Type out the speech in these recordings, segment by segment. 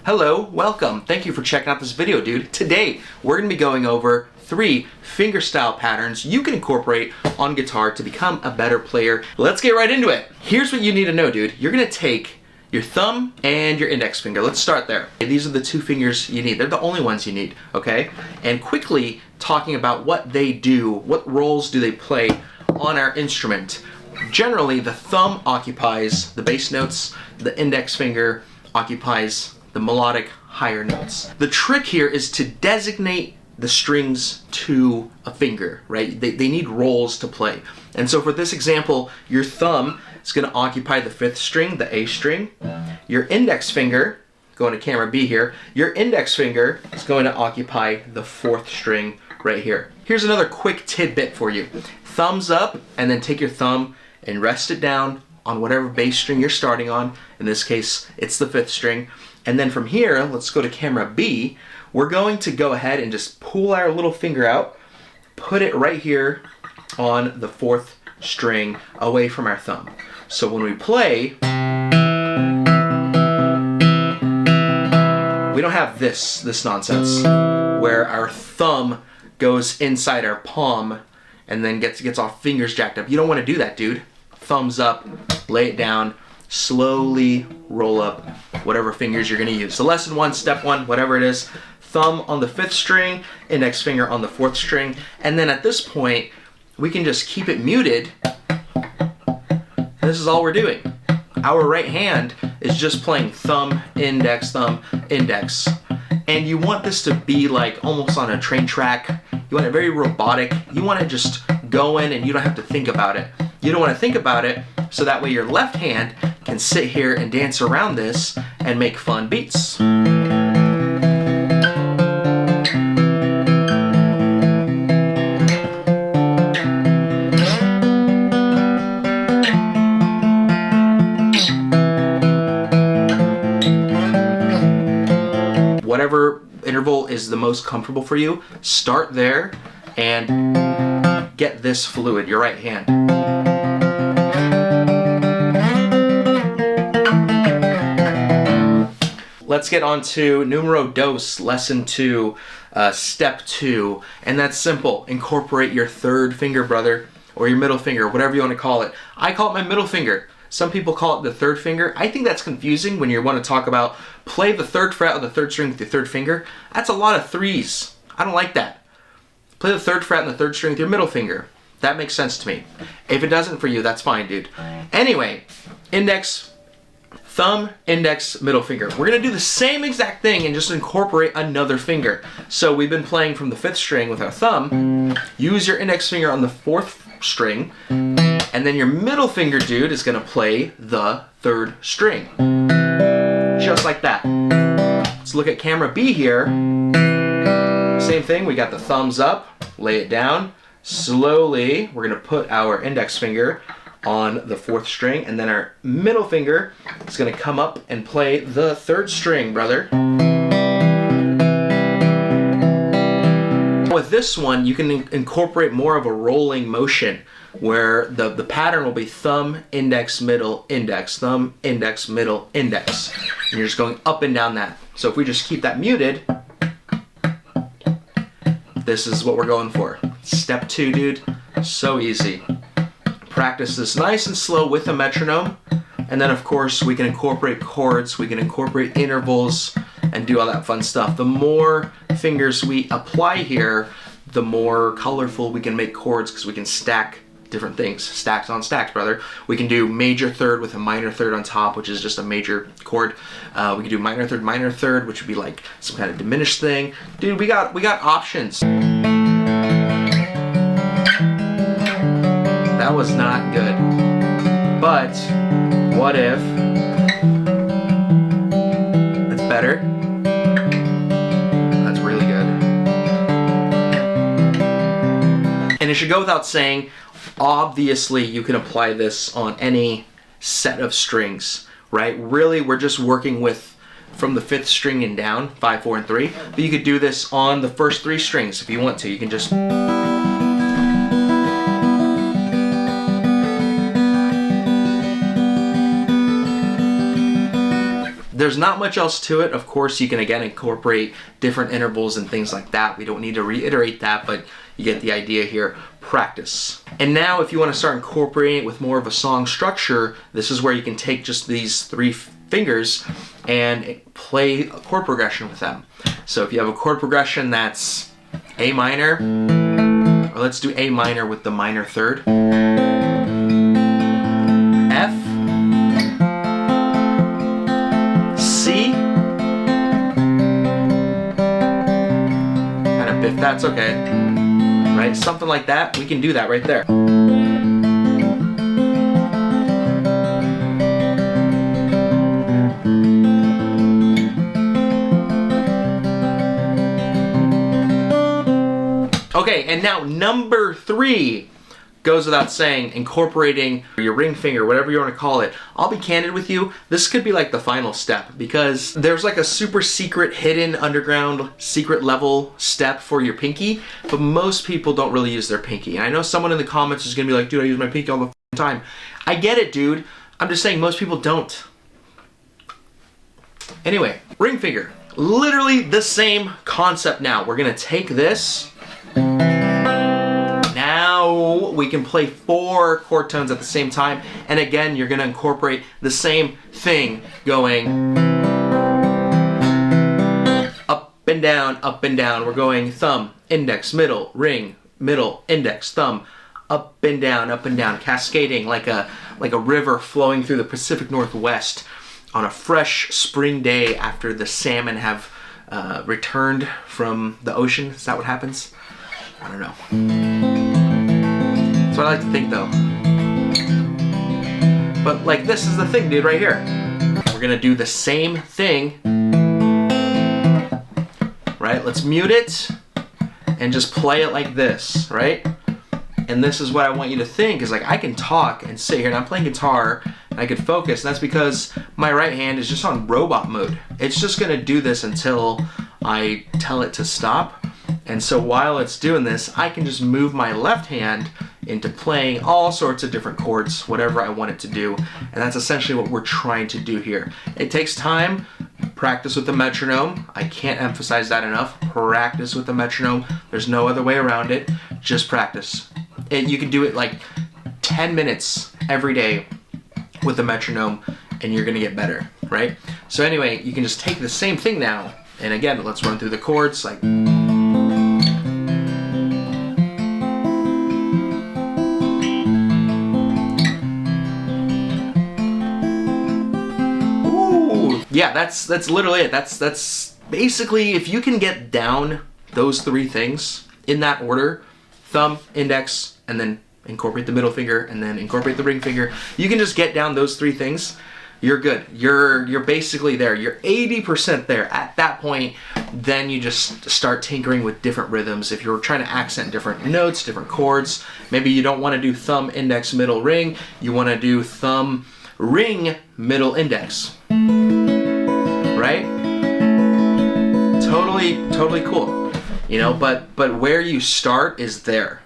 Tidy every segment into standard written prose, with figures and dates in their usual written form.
Hello, welcome. Thank you for checking out this video, dude. Today, we're gonna be going over 3 fingerstyle patterns you can incorporate on guitar to become a better player. Let's get right into it. Here's what you need to know, dude. You're gonna take your thumb and your index finger. Let's start there. These are the 2 fingers you need. They're the only ones you need, okay? And quickly talking about what they do, what roles do they play on our instrument. Generally, the thumb occupies the bass notes, the index finger occupies the melodic higher notes. The trick here is to designate the strings to a finger, right? They need roles to play. And so for this example, your thumb is going to occupy the 5th string, the A string. Your index finger, going to camera B here, your index finger is going to occupy the 4th string right here. Here's another quick tidbit for you. Thumbs up, and then take your thumb and rest it down on whatever bass string you're starting on. In this case, it's the 5th string. And then from here, let's go to camera B. We're going to go ahead and just pull our little finger out, put it right here on the 4th string away from our thumb. So when we play, we don't have this nonsense where our thumb goes inside our palm and then gets our fingers jacked up. You don't want to do that, dude. Thumbs up, lay it down, slowly roll up whatever fingers you're going to use. So lesson 1, step 1, whatever it is, thumb on the 5th string, index finger on the 4th string, and then at this point we can just keep it muted. This is all we're doing. Our right hand is just playing thumb, index, and you want this to be like almost on a train track. You want it very robotic. You want to just go in and you don't have to think about it. You don't want to think about it, so that way your left hand can sit here and dance around this and make fun beats. Whatever interval is the most comfortable for you, start there and get this fluid, your right hand. Let's get on to numero dos, lesson 2, step 2, and that's simple. Incorporate your 3rd finger, brother, or your middle finger, whatever you want to call it. I call it my middle finger. Some people call it the 3rd finger. I think that's confusing when you want to talk about play the 3rd fret on the 3rd string with your 3rd finger. That's a lot of 3s. I don't like that. Play the 3rd fret on the 3rd string with your middle finger. That makes sense to me. If it doesn't for you, that's fine, dude. Anyway, index, thumb, index, middle finger. We're going to do the same exact thing and just incorporate another finger. So we've been playing from the 5th string with our thumb. Use your index finger on the 4th string. And then your middle finger, dude, is going to play the 3rd string. Just like that. Let's look at camera B here. Same thing, we got the thumbs up, lay it down. Slowly, we're going to put our index finger on the 4th string, and then our middle finger is going to come up and play the 3rd string, brother. With this one, you can incorporate more of a rolling motion where the pattern will be thumb, index, middle, index, thumb, index, middle, index. And you're just going up and down that. So if we just keep that muted, this is what we're going for. Step 2, dude. So easy. Practice this nice and slow with a metronome. And then, of course, we can incorporate chords, we can incorporate intervals, and do all that fun stuff. The more fingers we apply here, the more colorful we can make chords because we can stack different things. Stacks on stacks, brother. We can do major 3rd with a minor 3rd on top, which is just a major chord. We can do minor 3rd, which would be like some kind of diminished thing. Dude, we got options. That was not good. But what if it's better? That's really good. And it should go without saying, obviously you can apply this on any set of strings, right? Really, we're just working with from the 5th string and down, 5, 4, and 3. But you could do this on the first 3 strings if you want to. You can just There's not much else to it. Of course, you can again incorporate different intervals and things like that. We don't need to reiterate that, but you get the idea here. Practice. And now if you want to start incorporating it with more of a song structure, this is where you can take just these 3 fingers and play a chord progression with them. So if you have a chord progression that's A minor, or let's do A minor with the minor third, F, C, kind of biff, that's okay, right? Something like that, we can do that right there. Okay, and now number 3 goes without saying, incorporating your ring finger, whatever you want to call it. I'll be candid with you, this could be like the final step because there's like a super secret, hidden, underground, secret level step for your pinky, but most people don't really use their pinky. And I know someone in the comments is gonna be like, dude, I use my pinky all the time. I get it, dude. I'm just saying most people don't. Anyway, ring finger. Literally the same concept now. We're gonna take this. Now we can play 4 chord tones at the same time, and again you're going to incorporate the same thing, going up and down, up and down. We're going thumb, index, middle, ring, middle, index, thumb, up and down, cascading like a river flowing through the Pacific Northwest on a fresh spring day after the salmon have returned from the ocean. Is that what happens? I don't know. That's what I like to think though. But like this is the thing, dude, right here. We're gonna do the same thing. Right? Let's mute it and just play it like this, right? And this is what I want you to think is like I can talk and sit here and I'm playing guitar and I could focus, and that's because my right hand is just on robot mode. It's just gonna do this until I tell it to stop. And so while it's doing this, I can just move my left hand into playing all sorts of different chords, whatever I want it to do. And that's essentially what we're trying to do here. It takes time, practice with the metronome. I can't emphasize that enough. Practice with the metronome. There's no other way around it. Just practice. You can do it like 10 minutes every day with the metronome and you're gonna get better, right? So anyway, you can just take the same thing now. And again, let's run through the chords like yeah, that's literally it. That's basically, if you can get down those 3 things in that order, thumb, index, and then incorporate the middle finger, and then incorporate the ring finger, you can just get down those 3 things, you're good. You're basically there. You're 80% there. At that point, then you just start tinkering with different rhythms. If you're trying to accent different notes, different chords, maybe you don't want to do thumb, index, middle, ring. You want to do thumb, ring, middle, index. Right? Totally cool. You know, but where you start is there.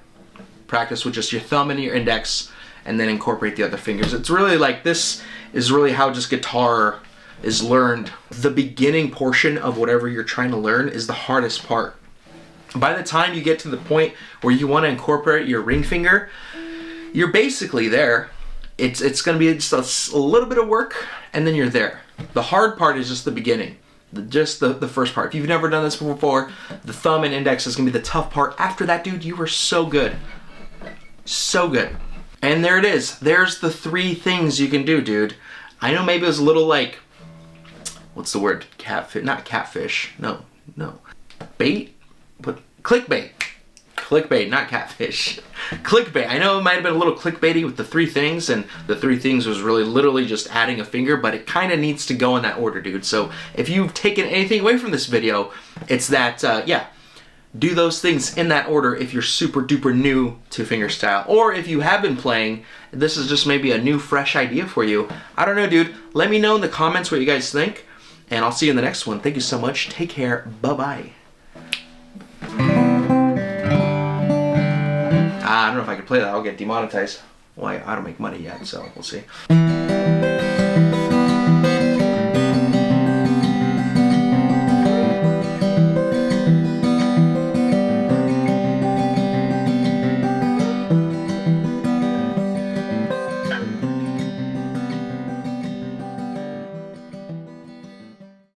Practice with just your thumb and your index and then incorporate the other fingers. It's really like, this is really how just guitar is learned. The beginning portion of whatever you're trying to learn is the hardest part. By the time you get to the point where you want to incorporate your ring finger, you're basically there. It's going to be just a little bit of work and then you're there. The hard part is just the beginning, just the first part. If you've never done this before, the thumb and index is going to be the tough part. After that, dude, you were so good. So good. And there it is. There's the 3 things you can do, dude. I know maybe it was a little like, what's the word? Catfish, not catfish. No. Bait? But clickbait. Clickbait, not catfish. Clickbait. I know it might have been a little clickbaity with the 3 things, and the 3 things was really literally just adding a finger, but it kind of needs to go in that order, dude. So if you've taken anything away from this video, it's that, yeah, do those things in that order if you're super duper new to fingerstyle. Or if you have been playing, this is just maybe a new, fresh idea for you. I don't know, dude. Let me know in the comments what you guys think, and I'll see you in the next one. Thank you so much. Take care. Bye-bye. I don't know if I can play that. I'll get demonetized. Well, I don't make money yet, so we'll see.